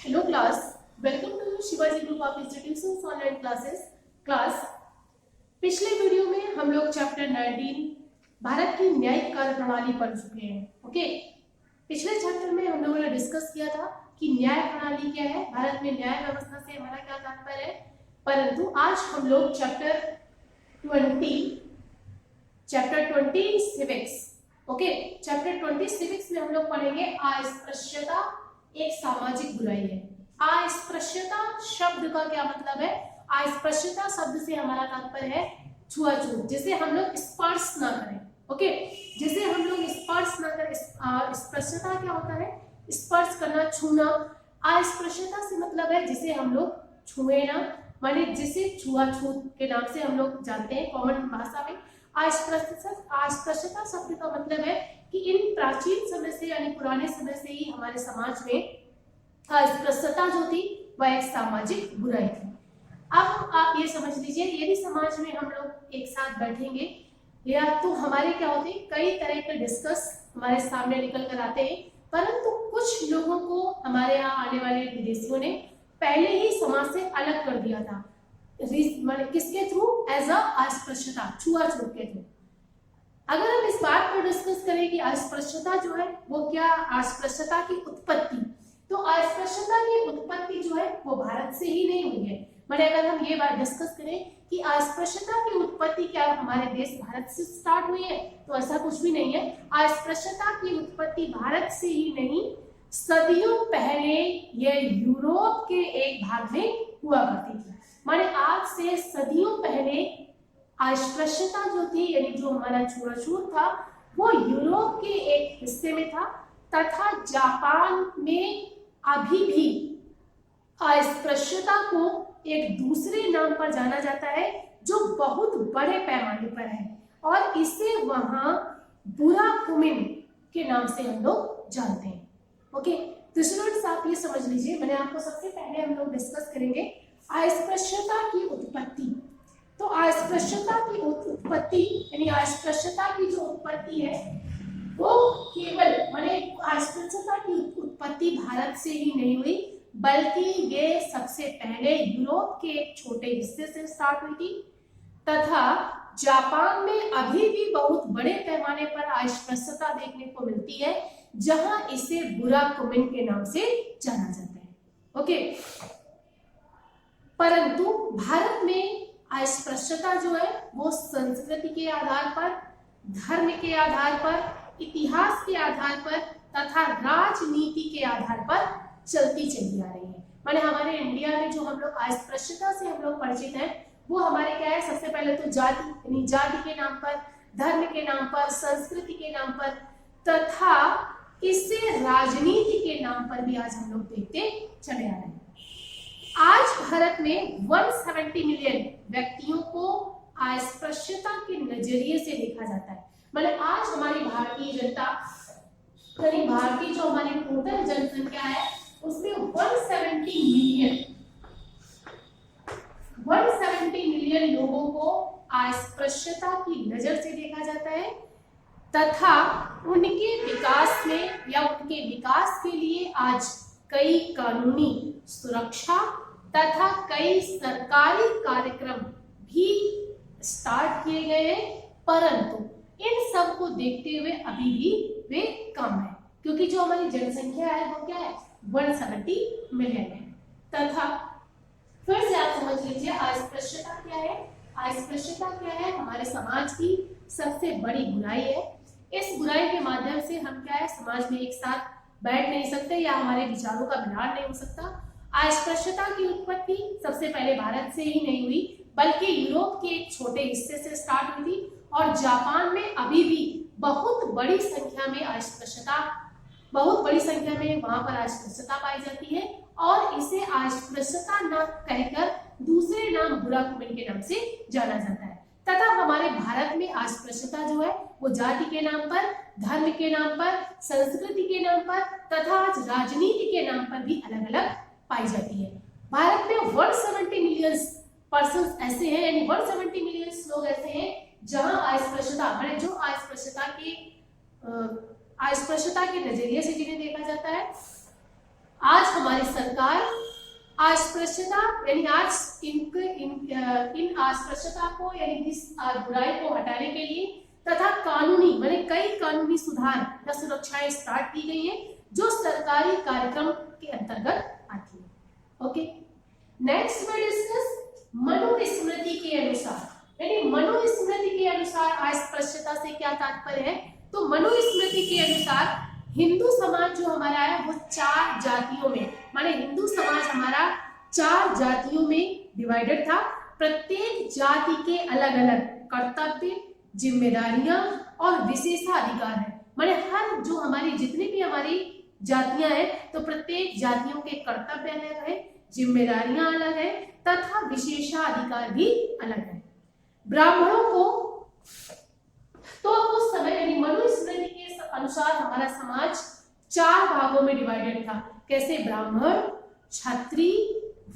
Hello class, welcome to Shivaji Group of Institutions online class. पिछले video में हम लोग चैप्टर 19 भारत की न्यायिक कार्य प्रणाली पढ़ चुके हैं। ओके, पिछले चैप्टर में हम लोगों ने डिस्कस किया था कि न्याय प्रणाली क्या है, भारत में न्याय व्यवस्था से हमारा क्या तात्पर्य है। परंतु आज हम लोग chapter 20 civics, okay, chapter 20 civics में हम लोग पढ़ेंगे अस्पृश्यता एक सामाजिक बुराई है। अस्पृश्यता शब्द का क्या मतलब है? अस्पृश्यता शब्द से हमारा तात्पर्य है छुआछूत, जिसे हम लोग स्पर्श ना करें। ओके, जिसे हम लोग स्पर्श ना करें। अस्पृश्यता क्या होता है? स्पर्श करना, छूना। अस्पृश्यता से मतलब है जिसे हम लोग छुए ना, माने जिसे छुआछूत के नाम से हम लोग जानते हैं कॉमन भाषा में। अस्पृश्यता शब्द का मतलब है कि इन प्राचीन समय से यानी पुराने समय से ही हमारे समाज में अस्पृश्यता जो थी वह एक सामाजिक बुराई थी। अब आप ये समझ लीजिए, यदि समाज में हम लोग एक साथ बैठेंगे या तो हमारे क्या होते हैं, कई तरह के डिस्कस हमारे सामने निकल कर आते हैं, परंतु कुछ लोगों को हमारे यहाँ आने वाले विदेशियों ने पहले ही समाज से अलग कर दिया था। किसके थ्रू? एज अस्पृश्यता, छुआछूत के थ्रू। अगर हम इस बात पर डिस्कस करें कि अस्पृश्यता जो है वो क्या, अस्पृश्यता की उत्पत्ति, तो अस्पृश्यता की उत्पत्ति जो है वो भारत से ही नहीं हुई है। मैंने अगर हम ये बात डिस्कस करें कि अस्पृश्यता की उत्पत्ति क्या हमारे देश भारत से स्टार्ट हुई है, तो ऐसा कुछ भी नहीं है। अस्पृश्यता की उत्पत्ति भारत से ही नहीं, सदियों पहले ये यूरोप के एक भाग में हुआ करती थी। माने आज से सदियों पहले अस्पृश्यता जो थी यानी जो हमारा छुआछूत था वो यूरोप के एक हिस्से में था, तथा जापान में अभी भी अस्पृश्यता को एक दूसरे नाम पर जाना जाता है जो बहुत बड़े पैमाने पर है, और इसे वहां बुरा कुमिन के नाम से हम लोग जानते हैं। ओके, तो स्टूडेंट्स आप ये समझ लीजिए, मैंने आपको सबसे पहले हम लोग डिस्कस करेंगे अस्पृश्यता की उत्पत्ति। तो अस्पृश्यता की उत्पत्ति यानी अस्पृश्यता की जो उत्पत्ति है वो केवल माने अस्पृश्यता की उत्पत्ति भारत से ही नहीं हुई, बल्कि ये सबसे पहले यूरोप के एक छोटे हिस्से से स्टार्ट हुई थी, तथा जापान में अभी भी बहुत बड़े पैमाने पर अस्पृश्यता देखने को मिलती है, जहां इसे बुरा कुमिन के नाम से जाना जाता है। ओके, परंतु भारत में अस्पृश्यता जो है वो संस्कृति के आधार पर, धर्म के आधार पर, इतिहास के आधार पर तथा राजनीति के आधार पर चलती चली आ रही है। माने हमारे इंडिया में जो हम लोग अस्पृश्यता से हम लोग परिचित हैं वो हमारे क्या है, सबसे पहले तो जाति यानी जाति के नाम पर, धर्म के नाम पर, संस्कृति के नाम पर, तथा इससे राजनीति के नाम पर भी आज हम लोग देखते चले आ रहे हैं। आज भारत में 170 मिलियन व्यक्तियों को अस्पृश्यता के नजरिए से देखा जाता है। मतलब आज हमारी भारतीय जनता यानी भारतीय जो हमारी टोटल जनसंख्या है उसमें 170 मिलियन लोगों को अस्पृश्यता की नजर से देखा जाता है, तथा उनके विकास में या उनके विकास के लिए आज कई कानूनी सुरक्षा तथा कई सरकारी कार्यक्रम भी स्टार्ट किए गए हैं, परंतु इन सब को देखते हुए अभी भी वे कम है, क्योंकि जो हमारी जनसंख्या है वो क्या है, 170 मिलियन है। तथा फिर से आप समझ लीजिए अस्पृश्यता क्या है। अस्पृश्यता क्या है? हमारे समाज की सबसे बड़ी बुराई है। इस बुराई के माध्यम से हम क्या है, समाज में एक साथ बैठ नहीं सकते या हमारे विचारों का मिलान नहीं हो सकता। अस्पृश्यता की उत्पत्ति सबसे पहले भारत से ही नहीं हुई, बल्कि यूरोप के एक छोटे हिस्से से स्टार्ट हुई थी, और जापान में अभी भी बहुत बड़ी संख्या में वहां पर अस्पृश्यता पाई जाती है, और इसे अस्पृश्यता न कहकर दूसरे नाम बुरा कुमिन के नाम से जाना जाता है। तथा हमारे भारत में अस्पृश्यता जो है वो जाति के नाम पर, धर्म के नाम पर, संस्कृति के नाम पर तथा राजनीति के नाम पर भी अलग अलग पाई जाती है। भारत में 170 मिलियन पर्सन ऐसे हैं, यानी 170 मिलियन लोग ऐसे हैं जहां अस्पृश्यता माने जो अस्पृश्यता के नजरिए से जिन्हें देखा जाता है, आज हमारी सरकार अस्पृश्यता यानी आज इन अस्पृश्यता को यानी इस बुराई को हटाने के लिए तथा कानूनी माने कई कानूनी सुधार या सुरक्षाएं स्टार्ट की गई हैं जो सरकारी कार्यक्रम के अंतर्गत आती है। ओके, नेक्स्ट में डिस्कस मनुस्मृति के अनुसार यानी मनुस्मृति के अनुसार अस्पृश्यता से क्या तात्पर्य है। तो मनुस्मृति के अनुसार हिंदू समाज जो हमारा है वो 4 जातियों में माने हिंदू समाज हमारा 4 जातियों में डिवाइडेड था। प्रत्येक जाति के अलग अलग कर्तव्य, जिम्मेदारियां और विशेषाधिकार है। माने हर जो हमारी जितनी भी हमारी जातियां हैं तो प्रत्येक जातियों के कर्तव्य अलग है, जिम्मेदारियां अलग है तथा विशेषाधिकार भी अलग है। ब्राह्मणों को तो उस समय यानी मनुस्मृति के अनुसार हमारा समाज 4 भागों में डिवाइडेड था। कैसे? ब्राह्मण, क्षत्रिय,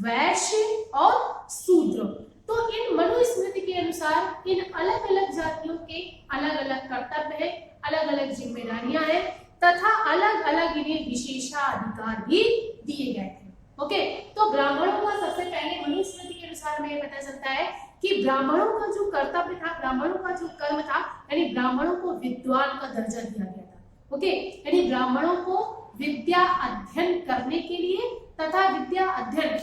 वैश्य और शूद्र। तो इन मनुस्मृति के अनुसार इन अलग अलग जातियों के अलग अलग कर्तव्य है, अलग अलग जिम्मेदारियां हैं तथा अलग अलग इन्हें विशेषाधिकार भी दिए गए थे। ओके, तो ब्राह्मणों का सबसे पहले मनुस्मृति के अनुसार हमें पता चलता है कि ब्राह्मणों का जो कर्तव्य था, ब्राह्मणों का जो कर्म था, यानी ब्राह्मणों को विद्वान का दर्जा दिया गया था। ओके, यानी ब्राह्मणों को विद्या अध्ययन करने के लिए तथा विद्या अध्ययन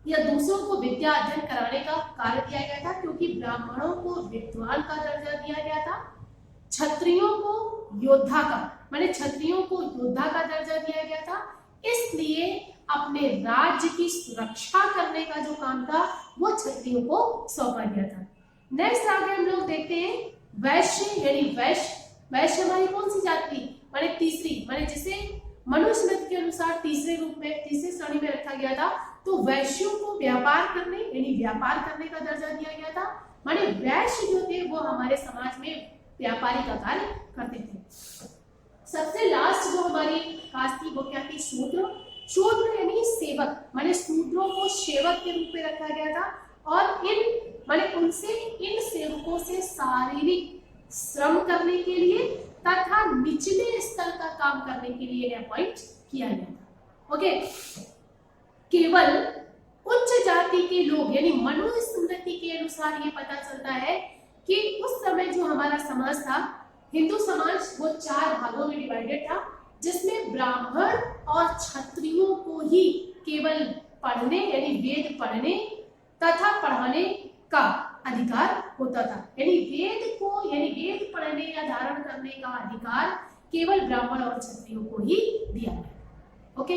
या दूसरों को विद्या अध्ययन कराने का कार्य दिया गया था, क्योंकि ब्राह्मणों को विद्वान का दर्जा दिया गया था। क्षत्रियों को योद्धा का माने क्षत्रियों को योद्धा का दर्जा दिया गया था। इसलिए अपने राज्य की सुरक्षा करने का जो काम था वो क्षत्रियों को सौंपा गया था। नेक्स्ट आगे हम लोग देखते हैं वैश्य यानी वैश्य हमारी कौन सी जाति माने तीसरी माने जिसे मनुस्मृति के अनुसार तीसरे रूप में तीसरी श्रेणी में रखा गया था। तो वैश्यों को व्यापार करने यानी व्यापार करने का दर्जा दिया गया था। माने वैश्य जो थे वो हमारे समाज में व्यापारी का कार्य करते थे। सबसे लास्ट जो हमारी कास्ट थी वो क्या थी? शूद्र यानी सेवक माने शूद्रों को सेवक के रूप में रखा गया था और इन माने उनसे इन सेवकों से शारीरिक श्रम करने के लिए तथा निचले स्तर का काम करने के लिए अपॉइंट किया गया था। ओके, केवल उच्च जाति के लोग यानी मनुस्मृति के अनुसार ये पता चलता है कि उस समय जो हमारा समाज था हिंदू समाज वो 4 भागों में डिवाइडेड था, जिसमें ब्राह्मण और क्षत्रियों को ही केवल पढ़ने यानी वेद पढ़ने तथा पढ़ाने का अधिकार होता था। यानी वेद पढ़ने या धारण करने का अधिकार केवल ब्राह्मण और क्षत्रियों को ही दिया गया। ओके,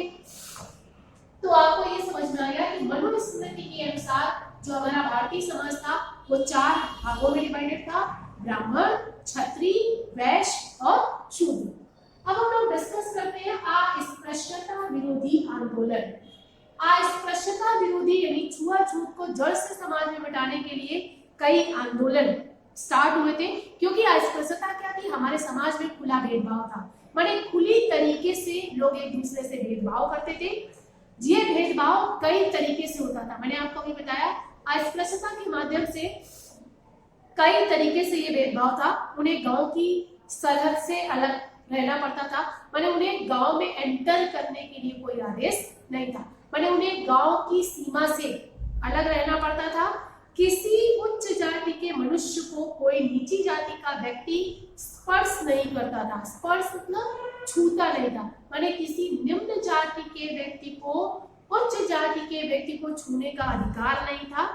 तो आपको ये समझ में आ गया कि मनुस्मृति के अनुसार जो हमारा भारतीय समाज था वो 4 भागों में डिवाइडेड था, ब्राह्मण, क्षत्रिय, वैश्य और शूद्र। अब हम लोग डिस्कस करते हैं अस्पृश्यता विरोधी आंदोलन। अस्पृश्यता विरोधी यानी छुआछूत को जड़ से समाज में मिटाने के लिए कई आंदोलन स्टार्ट हुए थे, क्योंकि अस्पृश्यता क्या थी? हमारे समाज में खुला भेदभाव था। माने खुली तरीके से लोग एक दूसरे से भेदभाव करते थे। ये भेदभाव कई तरीके से होता था। मैंने आपको अभी बताया अस्पृश्यता के माध्यम से कई तरीके से ये भेदभाव था। उन्हें गांव की सरहद से अलग रहना पड़ता था। माने उन्हें गांव में एंटर करने के लिए कोई आदेश नहीं था। माने उन्हें गांव की सीमा से अलग रहना पड़ता था। किसी उच्च जाति के मनुष्य को कोई नीची जाति का व्यक्ति स्पर्श नहीं करता था। स्पर्श मतलब छूता नहीं था। माने किसी निम्न जाति के व्यक्ति को उच्च जाति के व्यक्ति को छूने का अधिकार नहीं था।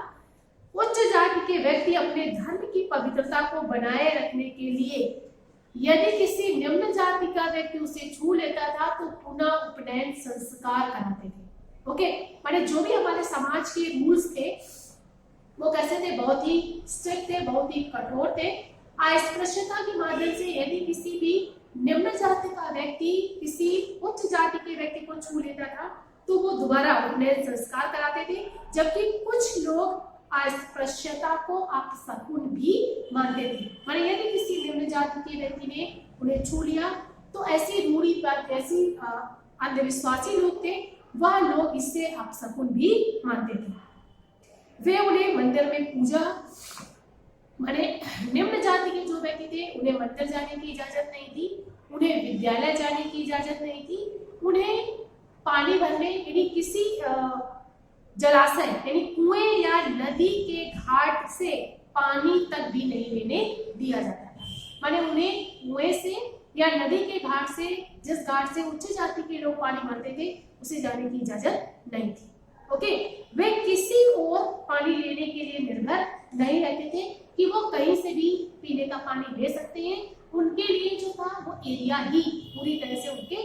उच्च जाति के व्यक्ति अपने धर्म की पवित्रता को बनाए रखने के लिए यदि किसी निम्न जाति का व्यक्ति उसे छू लेता था तो पुनः उपनयन संस्कार कराते थे। ओके, माने जो भी हमारे समाज के रूल्स थे वो कैसे थे? बहुत ही स्ट्रिक्ट थे, बहुत ही कठोर थे। अस्पृश्यता के माध्यम से यदि किसी भी निम्न जाति का व्यक्ति किसी उच्च जाति के व्यक्ति को छू लेता था तो वो दोबारा उपनयन संस्कार कराते थे। जबकि कुछ लोग अस्पृश्यता को अपशकुन भी मानते थे। माने यदि किसी निम्न जाति के व्यक्ति ने उन्हें छू लिया तो ऐसी रूढ़िवादी ऐसी अंधविश्वासी लोग थे, वह लोग इससे अपशकुन भी मानते थे। वे उन्हें मंदिर में पूजा माने निम्न जाति के जो व्यक्ति थे उन्हें मंदिर जाने की इजाजत नहीं थी, उन्हें विद्यालय जाने की इजाजत नहीं थी, उन्हें पानी भरने यानी किसी जलाशय यानी कुएं या नदी के घाट से पानी तक भी नहीं लेने दिया जाता था। माने उन्हें कुएं से या नदी के घाट से, जिस घाट से उच्च जाति के लोग पानी भरते थे, उसे जाने की इजाजत नहीं थी। ओके, वे किसी और पानी लेने के लिए निर्भर नहीं रहते थे कि वो कहीं से भी पीने का पानी ले सकते हैं। उनके लिए जो था वो एरिया ही पूरी तरह से उनके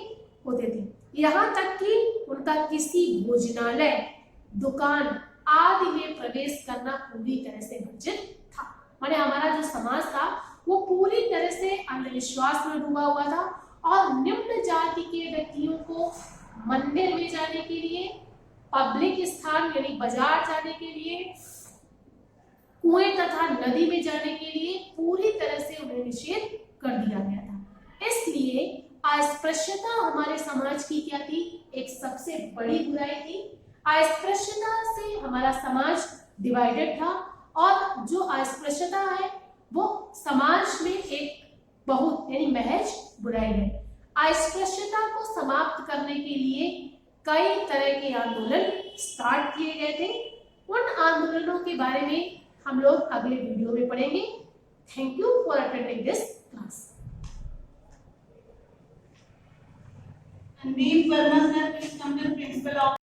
होते थे। यहाँ तक कि उनका किसी भोजनालय, दुकान आदि में प्रवेश करना पूरी तरह से वर्जित था। माने हमारा जो समाज था वो पूरी तरह से अंधविश्वास में डूबा हुआ था और निम्न जाति के व्यक्तियों को मंदिर में जाने के लिए, पब्लिक स्थान यानी बाजार जाने के लिए, कुएं तथा नदी में जाने के लिए पूरी तरह से उन्हें निषेध कर दिया गया था। इसलिए अस्पृश्यता हमारे समाज की क्या थी? एक सबसे बड़ी बुराई थी। अस्पृश्यता से हमारा समाज डिवाइडेड था और जो अस्पृश्यता है वो समाज में एक बहुत यानी महज बुराई है। अस्पृश्यता को समाप्त करने के लिए कई तरह के आंदोलन स्टार्ट किए गए थे। उन आंदोलनों के बारे में हम लोग अगले वीडियो में पढ़ेंगे। Thank you for attending this class. Sandeep Verma sir, please come to the principal office.